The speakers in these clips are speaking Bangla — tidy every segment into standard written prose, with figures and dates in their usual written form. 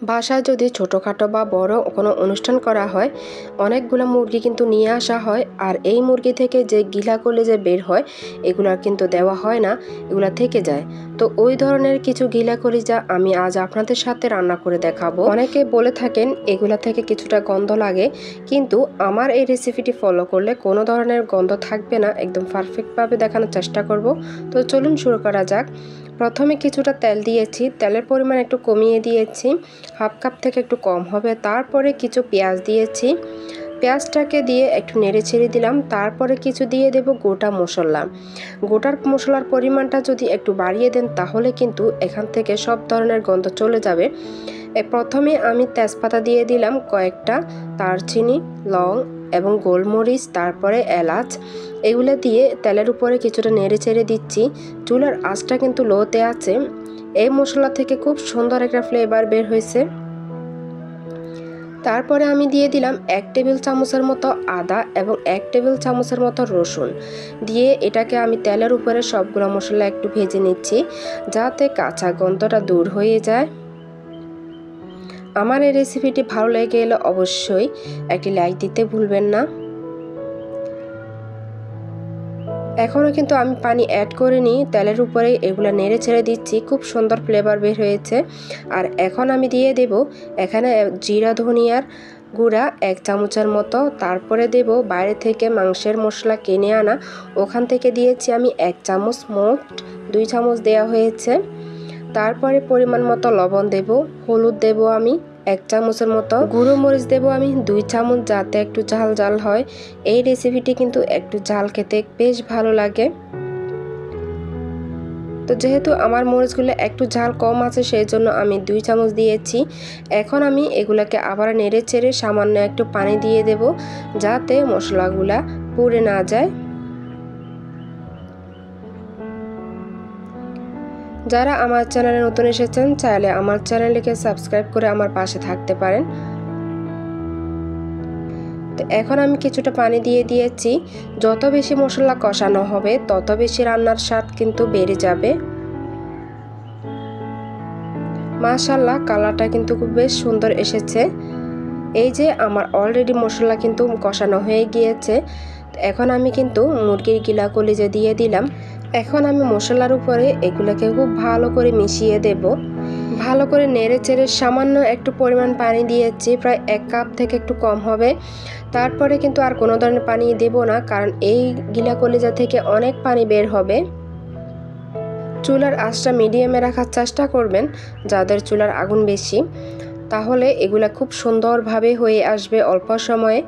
বাসায় যদি ছোটোখাটো বা বড় কোনো অনুষ্ঠান করা হয়, অনেকগুলো মুরগি কিন্তু নিয়ে আসা হয়। আর এই মুরগি থেকে যে গিলা কলিজা বের হয় এগুলা কিন্তু দেওয়া হয় না, এগুলা থেকে যায়। তো ওই ধরনের কিছু গিলা কলিজা আমি আজ আপনাদের সাথে রান্না করে দেখাবো। অনেকে বলে থাকেন এগুলা থেকে কিছুটা গন্ধ লাগে, কিন্তু আমার এই রেসিপিটি ফলো করলে কোনো ধরনের গন্ধ থাকবে না, একদম পারফেক্টভাবে দেখানোর চেষ্টা করব। তো চলুন শুরু করা যাক। প্রথমে কিছুটা তেল দিয়েছি, তেলের পরিমাণ একটু কমিয়ে দিয়েছি, হাফ কাপ থেকে একটু কম হবে। তারপরে কিছু পেঁয়াজ দিয়েছি, পেঁয়াজটাকে দিয়ে একটু নেড়ে ছেড়ে দিলাম। তারপরে কিছু দিয়ে দেব গোটা মশলা। গোটার মশলার পরিমাণটা যদি একটু বাড়িয়ে দেন তাহলে কিন্তু এখান থেকে সব ধরনের গন্ধ চলে যাবে। প্রথমে আমি তেজপাতা দিয়ে দিলাম কয়েকটা, দারচিনি, লং এবং গোলমরিচ, তারপরে এলাচ, এগুলো দিয়ে তেলের উপরে কিছুটা নেড়ে ছেড়ে দিচ্ছি। চুলার আঁচটা কিন্তু লোতে আছে। এই মশলা থেকে খুব সুন্দর একটা ফ্লেভার বের হয়েছে। তারপরে আমি দিয়ে দিলাম 1 টেবিল চামচের মতো আদা এবং 1 টেবিল চামচের মতো রসুন দিয়ে এটাকে আমি তেলের উপরে সবগুলো মশলা একটু ভেজে নিচ্ছি, যাতে কাঁচা গন্ধটা দূর হয়ে যায়। আমার এই রেসিপিটি ভালো লেগে গেলে অবশ্যই একটি লাইক দিতে ভুলবেন না। এখনও কিন্তু আমি পানি অ্যাড করিনি, তেলের উপরে এগুলো নেড়ে ছেড়ে দিচ্ছি, খুব সুন্দর ফ্লেভার বের হয়েছে। আর এখন আমি দিয়ে দেব এখানে জিরা ধনিয়ার গুঁড়া 1 চামচের মতো, তারপরে দেব বাইরে থেকে মাংসের মশলা কিনে আনা, ওখান থেকে দিয়েছি আমি 1 চামচ, মোট 2 চামচ দেওয়া হয়েছে। তারপরে পরিমাণ মতো লবণ দেব, হলুদ দেব আমি 1 চামচের মতো, গুঁড়ো মরিচ দেব আমি 2 চামচ, যাতে একটু ঝাল ঝাল হয়। এই রেসিপিটি কিন্তু একটু ঝাল খেতে বেশ ভালো লাগে। তো যেহেতু আমার মরিচগুলো একটু ঝাল কম আছে সেই জন্য আমি 2 চামচ দিয়েছি। এখন আমি এগুলোকে আবার নেড়ে চেড়ে সামান্য একটু পানি দিয়ে দেব, যাতে মশলাগুলা পুড়ে না যায়। যারা আমার চ্যানেলে নতুন এসেছেন চাইলে আমার চ্যানেলটিকে সাবস্ক্রাইব করে আমার পাশে থাকতে পারেন। তো এখন আমি কিছুটা পানি দিয়ে দিয়েছি। যত বেশি মশলা কষানো হবে তত বেশি রান্নার স্বাদ কিন্তু বেড়ে যাবে। মাশাআল্লাহ, কালারটা কিন্তু খুব বেশ সুন্দর এসেছে। এই যে আমার অলরেডি মশলা কিন্তু কষানো হয়ে গিয়েছে। এখন আমি কিন্তু মুরগির গিলা কলিজা দিয়ে দিলাম। এখন আমি মশলার উপরে এগুলোকে খুব ভালো করে মিশিয়ে দেব। ভালো করে নেড়ে চেড়ে সামান্য একটু পরিমাণ পানি দিয়েছি, প্রায় 1 কাপ থেকে একটু কম হবে। তারপরে কিন্তু আর কোনো ধরনের পানি দেব না, কারণ এই গিলা কলিজা থেকে অনেক পানি বের হবে। চুলার আঁচটা মিডিয়ামে রাখার চেষ্টা করবেন, যাদের চুলার আগুন বেশি, তাহলে এগুলা খুব সুন্দরভাবে হয়ে আসবে অল্প সময়ে।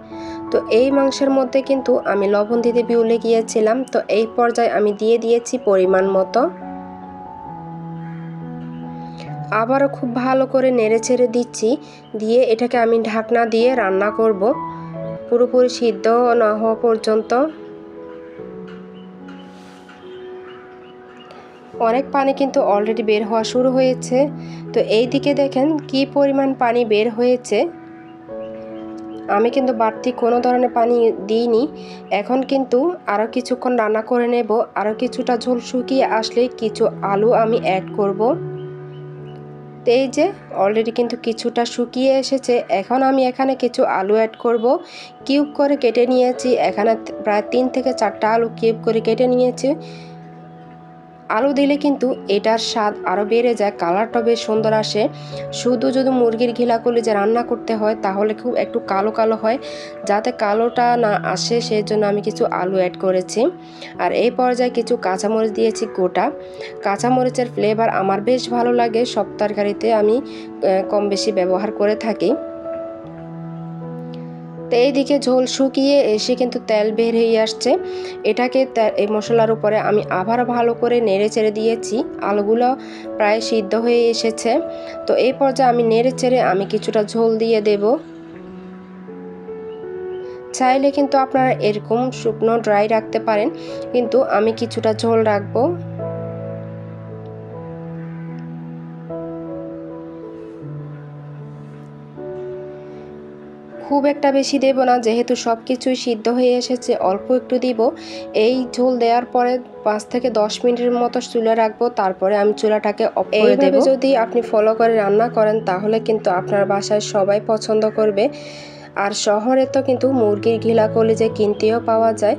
তো এই মাংসের মধ্যে কিন্তু আমি লবণ দিতে ভুলে গিয়েছিলাম, তো এই পর্যায়ে আমি দিয়ে দিয়েছি পরিমাণ মতো। আবারও খুব ভালো করে নেড়ে ছেড়ে দিচ্ছি, দিয়ে এটাকে আমি ঢাকনা দিয়ে রান্না করব পুরোপুরি সিদ্ধ না হওয়া পর্যন্ত। অনেক পানি কিন্তু অলরেডি বের হওয়া শুরু হয়েছে। তো এই দিকে দেখেন কি পরিমাণ পানি বের হয়েছে। আমি কিন্তু বাড়তি কোনো ধরনের পানি দিইনি। এখন কিন্তু আরও কিছুক্ষণ রান্না করে নেব। আরও কিছুটা ঝোল শুকিয়ে আসলে কিছু আলু আমি অ্যাড করব। তো এই যে অলরেডি কিন্তু কিছুটা শুকিয়ে এসেছে। এখন আমি এখানে কিছু আলু অ্যাড করব। কিউব করে কেটে নিয়েছি, এখানে প্রায় 3 থেকে 4টা আলু কিউব করে কেটে নিয়েছি। আলু দিলে কিন্তু এটার স্বাদ আরও বেড়ে যায়, কালারটা বেশ সুন্দর আসে। শুধু যদি মুরগির ঘিলা কলিজা রান্না করতে হয় তাহলে খুব একটু কালো কালো হয়, যাতে কালোটা না আসে সেই জন্য আমি কিছু আলু অ্যাড করেছি। আর এই পর্যায়ে কিছু কাঁচামরিচ দিয়েছি গোটা। কাঁচামরিচের ফ্লেভার আমার বেশ ভালো লাগে, সব তরকারিতে আমি কম বেশি ব্যবহার করে থাকি। তো এইদিকে ঝোল শুকিয়ে এসে কিন্তু তেল বের হয়ে আসছে। এটাকে এই মশলার উপরে আমি আবার ভালো করে নেড়ে চেড়ে দিয়েছি। আলুগুলো প্রায় সিদ্ধ হয়ে এসেছে। তো এই পর্যায়ে আমি নেড়ে চেড়ে আমি কিছুটা ঝোল দিয়ে দেব। চাইলে কিন্তু আপনারা এরকম শুকনো ড্রাই রাখতে পারেন, কিন্তু আমি কিছুটা ঝোল রাখবো। খুব একটা বেশি দেব না, যেহেতু সব কিছুই সিদ্ধ হয়ে এসেছে, অল্প একটু দিব। এই ঝোল দেওয়ার পরে 5 থেকে 10 মিনিটের মতো চুলা রাখবো, তারপরে আমি চুলাটাকে অফ করে দেব। যদি আপনি ফলো করে রান্না করেন তাহলে কিন্তু আপনার বাসায় সবাই পছন্দ করবে। আর শহরে তো কিন্তু মুরগির ঘিলা কলিজা কিনতেও পাওয়া যায়,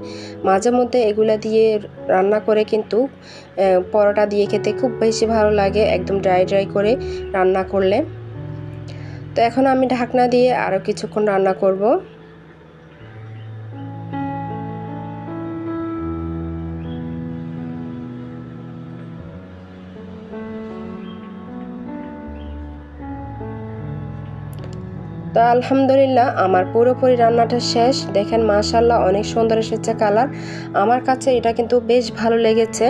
মাঝে মধ্যে এগুলা দিয়ে রান্না করে কিন্তু পরোটা দিয়ে খেতে খুব বেশি ভালো লাগে, একদম ড্রাই ড্রাই করে রান্না করলে। তো এখন আমি ঢাকনা দিয়ে আরও কিছুক্ষণ রান্না করব। তো আলহামদুলিল্লাহ আমার পুরোপুরি রান্নাটা শেষ। দেখেন মাশাআল্লাহ অনেক সুন্দর এসেছে কালার, আমার কাছে এটা কিন্তু বেশ ভালো লেগেছে।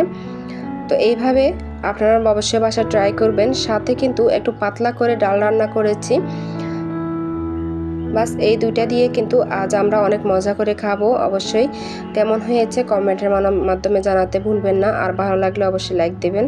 তো এইভাবে আপনারা অবশ্যই বাসায় ট্রাই করবেন। সাথে কিন্তু একটু পাতলা করে ডাল রান্না করেছি। বাস এই দুইটা দিয়ে কিন্তু আজ আমরা অনেক মজা করে খাবো। অবশ্যই কেমন হয়েছে কমেন্টের মাধ্যমে জানাতে ভুলবেন না, আর ভালো লাগলে অবশ্যই লাইক দেবেন।